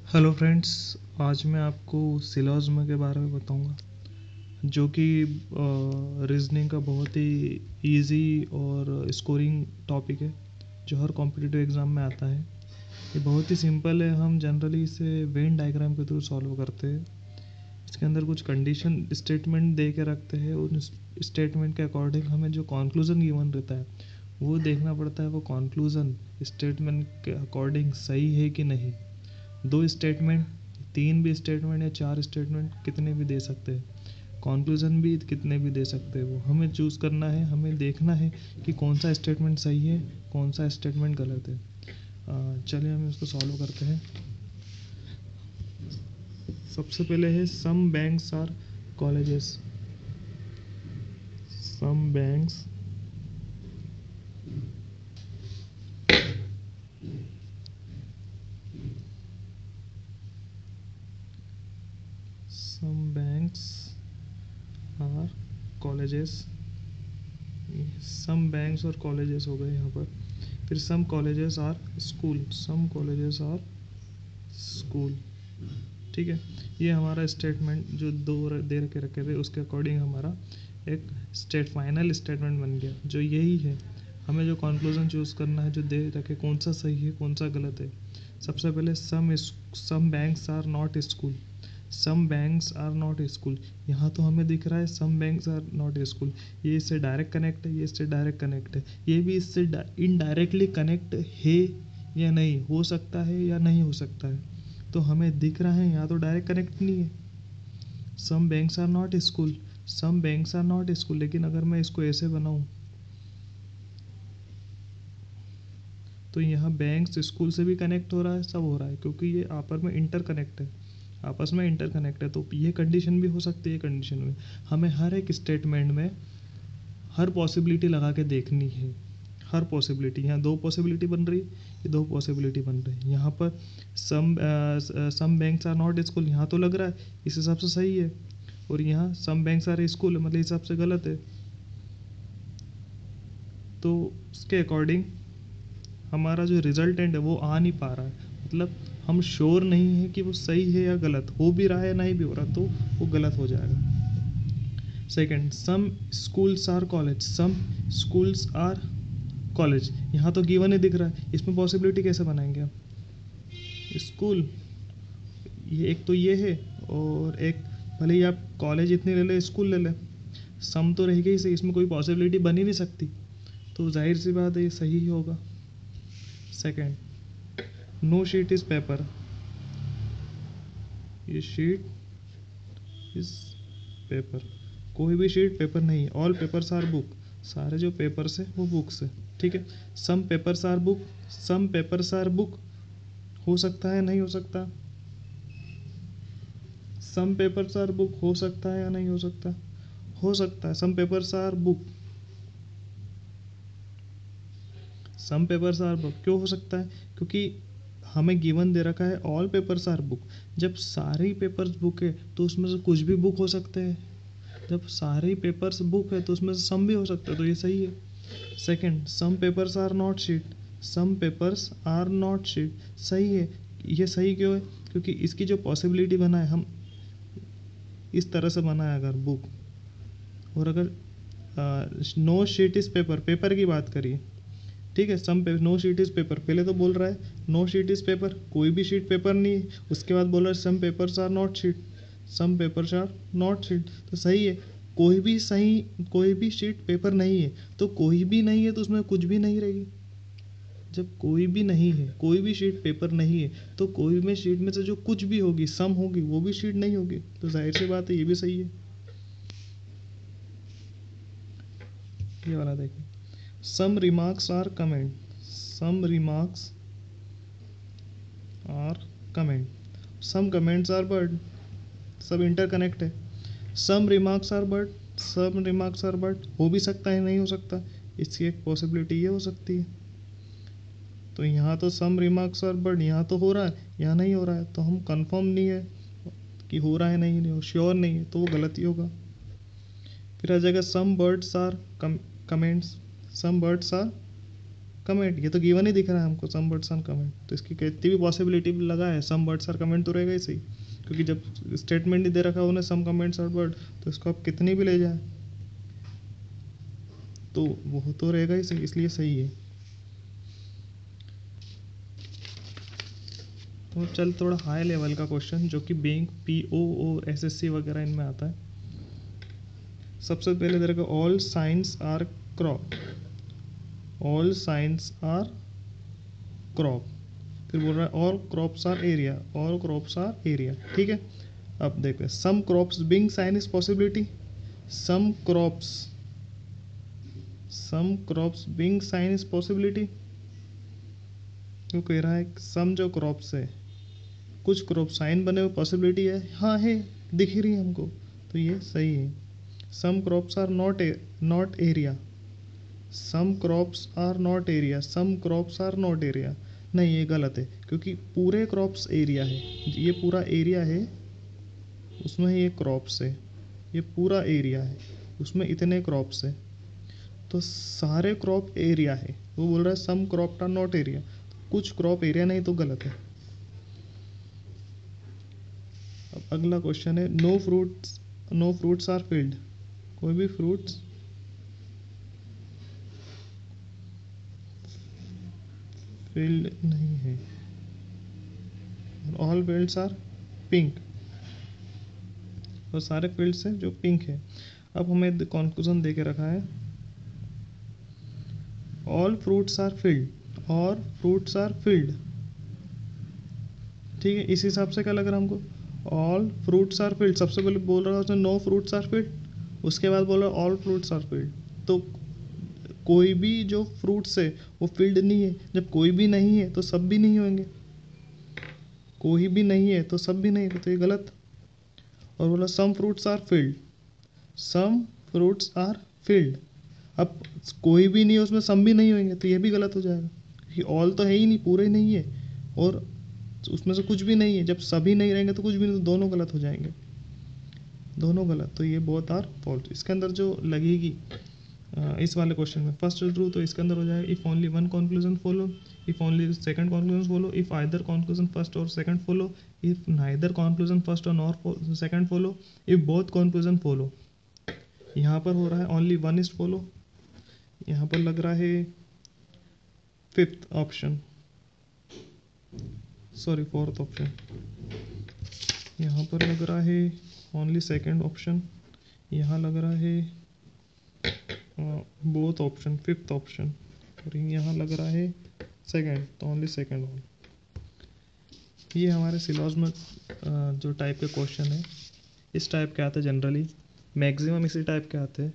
Hello friends. आज मैं आपको सिलोज़म के बारे में बताऊंगा, जो कि रीजनिंग का बहुत ही इजी और स्कोरिंग टॉपिक है, जो हर कॉम्पिटिटिव एग्ज़ाम में आता है। ये बहुत ही सिंपल है। हम जनरली इसे वेन डायग्राम के थ्रू सॉल्व करते हैं। इसके अंदर कुछ कंडीशन स्टेटमेंट दे के रखते हैं। उन स्टेटमेंट के अकॉर्डिंग हमें जो कॉन्क्लूज़न गिवन रहता है वो देखना पड़ता है। वो कॉन्क्लूज़न स्टेटमेंट के अकॉर्डिंग सही है कि नहीं। 2 स्टेटमेंट, 3 भी स्टेटमेंट या 4 स्टेटमेंट कितने भी दे सकते हैं, कॉन्क्लूज़न भी कितने भी दे सकते हैं। वो हमें चूज़ करना है, हमें देखना है कि कौन सा स्टेटमेंट सही है, कौन सा स्टेटमेंट गलत है। चलिए हम इसको सॉल्व करते हैं। सबसे पहले है some banks are colleges. Some banks some banks are colleges. Some banks और कॉलेजेस हो गए यहाँ पर। फिर some colleges are school. Some colleges are school. ठीक है, ये हमारा स्टेटमेंट जो दो दे के रखे थे उसके अकॉर्डिंग हमारा एक फाइनल स्टेटमेंट बन गया, जो यही है। हमें जो कंक्लूजन चूज़ करना है, जो दे रखे कौन सा सही है कौन सा गलत है। सबसे पहले some banks are not school. Some banks are not school, यहाँ तो हमें दिख रहा है some banks are not school. ये इससे डायरेक्ट कनेक्ट है, ये इससे डायरेक्ट कनेक्ट है, ये भी इससे इनडायरेक्टली कनेक्ट है या नहीं, हो सकता है या नहीं हो सकता है। तो हमें दिख रहा है यहाँ तो डायरेक्ट कनेक्ट नहीं है। Some banks are not school, some banks are not school. लेकिन अगर मैं इसको ऐसे बनाऊँ तो यहाँ बैंक्स स्कूल से भी कनेक्ट हो रहा है, सब हो रहा है, क्योंकि ये आपस में इंटर कनेक्ट है, आपस में इंटर कनेक्ट है। तो ये कंडीशन भी हो सकती है। कंडीशन में हमें हर एक स्टेटमेंट में हर पॉसिबिलिटी लगा के देखनी है। हर पॉसिबिलिटी, यहाँ 2 पॉसिबिलिटी बन रही है, ये 2 पॉसिबिलिटी बन रही है। यहाँ पर सम बैंक्स आर नॉट स्कूल, यहाँ तो लग रहा है इस हिसाब से सही है, और यहाँ सम बैंक्स आर स्कूल मतलब हिसाब से गलत है। तो उसके अकॉर्डिंग हमारा जो रिजल्टेंट है वो आ नहीं पा रहा है। मतलब हम श्योर नहीं है कि वो सही है या गलत, हो भी रहा है नहीं भी हो रहा, तो वो गलत हो जाएगा। Second, some schools are college. Some schools are college, यहाँ तो गिवन ही दिख रहा है, इसमें पॉसिबिलिटी कैसे बनाएंगे हम। स्कूल, ये एक तो ये है, और एक भले ही आप कॉलेज इतनी ले ले, स्कूल ले ले, सम तो रहेगी ही सही, इसमें कोई पॉसिबिलिटी बन ही नहीं सकती। तो जाहिर सी बात है ये सही ही होगा। Second, no sheet is paper. ये शीट इज पेपर, कोई भी शीट पेपर नहीं है। ऑल पेपर्स आर बुक, सारे जो पेपर्स है वो बुक्स है। ठीक है, some papers are book, some papers are book, हो सकता है नहीं हो सकता। सम पेपर्स आर बुक हो सकता है या नहीं हो सकता, हो सकता है। Some papers are book, some papers are book क्यों हो सकता है, क्योंकि हमें गिवन दे रखा है ऑल पेपर्स आर बुक। जब सारे पेपर्स बुक है तो उसमें से कुछ भी बुक हो सकते हैं। जब सारे पेपर्स बुक है तो उसमें से सम भी हो सकता है, तो ये सही है। Second, some papers are not sheet. Some papers are not sheet, सही है। ये सही क्यों है, क्योंकि इसकी जो पॉसिबिलिटी बना है, हम इस तरह से बना है अगर बुक, और अगर no sheet is paper, paper की बात करिए। ठीक है, सम पे नो शीट इज़ पेपर, पहले तो बोल रहा है नो शीट इज़ पेपर, कोई भी शीट पेपर नहीं है। उसके बाद बोल रहा है some papers are not sheet, some papers are not sheet, तो सही है। कोई भी सही, कोई भी शीट पेपर नहीं है, तो कोई भी नहीं है तो उसमें कुछ भी नहीं रहेगी। जब कोई भी नहीं है, कोई भी शीट पेपर नहीं है, तो कोई में शीट में से जो कुछ भी होगी, सम होगी, वो भी शीट नहीं होगी। तो जाहिर सी बात है ये भी सही है। ये वाला देखिए, some remarks are comment. Some remarks are comment, some comments are bird, सब इंटरकनेक्ट है। Some remarks are bird, some remarks are bird, हो भी सकता है नहीं हो सकता, इसकी एक पॉसिबिलिटी ये हो सकती है। तो यहाँ तो सम रिमार्क्स आर बर्ड, यहाँ तो हो रहा है, यहाँ नहीं हो रहा है, तो हम कंफर्म नहीं है कि हो रहा है नहीं, नहीं हो, श्योर नहीं है, तो वो गलत ही होगा। फिर आ जाएगा some birds are comments. Some birds are comment, ये तो गिवन ही दिख रहा है हमको, सम बर्ड्स आर कमेंट, तो इसकी कितनी भी पॉसिबिलिटी लगा है सम बर्ड्स आर कमेंट तो रहेगा ही सही, क्योंकि जब स्टेटमेंट ही दे रखा है उन्हें सम कमेंट्स आर बर्ड, तो इसको आप कितनी भी ले जाए तो वो तो रहेगा ही सही, इसलिए सही है। तो चल थोड़ा हाई लेवल का क्वेश्चन जो कि बैंक PO SSC वगैरह इनमें आता है। सबसे पहले तेरे को all science are crop, all science are crop, फिर बोल रहा है all crops are area, all crops are area, ठीक है। अब देखते हैं some crops being sign is possibility, some crops being sign is possibility, वो कह रहा है सम जो क्रॉप्स है कुछ क्रॉप साइन बने हुए पॉसिबिलिटी है, हाँ है, दिख ही रही है हमको, तो ये सही है। Some crops are not area, some crops are not area, some crops are not area, नहीं ये गलत है, क्योंकि पूरे क्रॉप्स एरिया है, ये पूरा एरिया है उसमें ये क्रॉप्स है, ये पूरा एरिया है उसमें इतने क्रॉप्स है, तो सारे क्रॉप एरिया है। वो बोल रहा है सम क्रॉप आर नॉट एरिया, कुछ क्रॉप एरिया नहीं, तो गलत है। अब अगला क्वेश्चन है नो फ्रूट्स आर फील्ड, कोई भी फ्रूट्स फील्ड नहीं है, ऑल फील्ड्स आर पिंक, और सारे फील्ड्स हैं जो पिंक है। अब हमें कंक्लूजन दे के रखा है ऑल फ्रूट्स आर फील्ड और फ्रूट्स आर फील्ड, ठीक है। इस हिसाब से क्या लग रहा है हमको, ऑल फ्रूट्स आर फील्ड, सबसे पहले बोल रहा है उसने नो फ्रूट्स आर फील्ड, उसके बाद बोल रहा है ऑल फ्रूट्स आर फील्ड, तो कोई भी जो फ्रूट्स है वो फील्ड नहीं है, जब कोई भी नहीं है तो सब भी नहीं होंगे, कोई भी नहीं है तो सब भी नहीं है, तो ये गलत। और बोला some fruits are field, some fruits are field, अब कोई भी नहीं है उसमें सम भी नहीं होंगे, तो ये भी गलत हो जाएगा, क्योंकि ऑल तो है ही नहीं, पूरे नहीं है, और उसमें से कुछ भी नहीं है, जब सभी नहीं रहेंगे तो कुछ भी नहीं, तो दोनों गलत हो जाएंगे, दोनों गलत, तो ये बोथ आर फॉल्स। इसके अंदर जो लगेगी इस वाले क्वेश्चन में फर्स्ट ट्रू, तो इसके अंदर हो जाएगा if only one conclusion follow, if only second conclusion follow, if either conclusion first or second follow, if neither conclusion first or nor second follow, if both conclusion follow. यहाँ पर हो रहा है ओनली वन इज फॉलो, यहाँ पर लग रहा है fifth option, sorry fourth option, यहाँ पर लग रहा है ओनली सेकंड ऑप्शन, यहाँ लग रहा है बोथ ऑप्शन फिफ्थ ऑप्शन, और यहाँ लग रहा है सेकंड, तो ओनली सेकंड वन। ये हमारे सिलेबस में जो टाइप के क्वेश्चन है इस टाइप के आते हैं, जनरली मैक्सिमम इसी टाइप के आते हैं,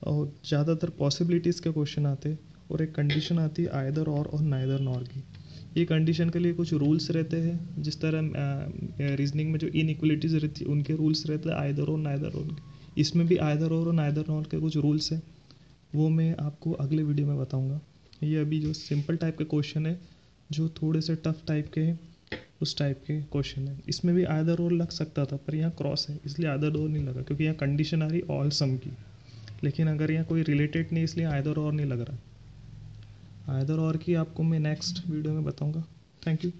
और ज़्यादातर पॉसिबिलिटीज़ के क्वेश्चन आते हैं, और एक कंडीशन आती है आइदर और नाइदर नॉर की। ये कंडीशन के लिए कुछ रूल्स रहते हैं, जिस तरह रीजनिंग में जो इनइक्वलिटीज़ रहती है उनके रूल्स रहते हैं आइदर और नाइदर और के, इसमें भी आइदर और नाइदर नॉर के कुछ रूल्स हैं, वो मैं आपको अगले वीडियो में बताऊंगा। ये अभी जो सिंपल टाइप के क्वेश्चन है जो थोड़े से टफ टाइप के हैं उस टाइप के क्वेश्चन है, इसमें भी आइदर और लग सकता था, पर यहाँ क्रॉस है इसलिए आइदर और नहीं लगा, क्योंकि यहाँ कंडीशन आ रही ऑल सम की, लेकिन अगर यहाँ कोई रिलेटेड नहीं इसलिए आइदर और नहीं लग रहा। आइदर और की आपको मैं नेक्स्ट वीडियो में बताऊंगा। Thank you.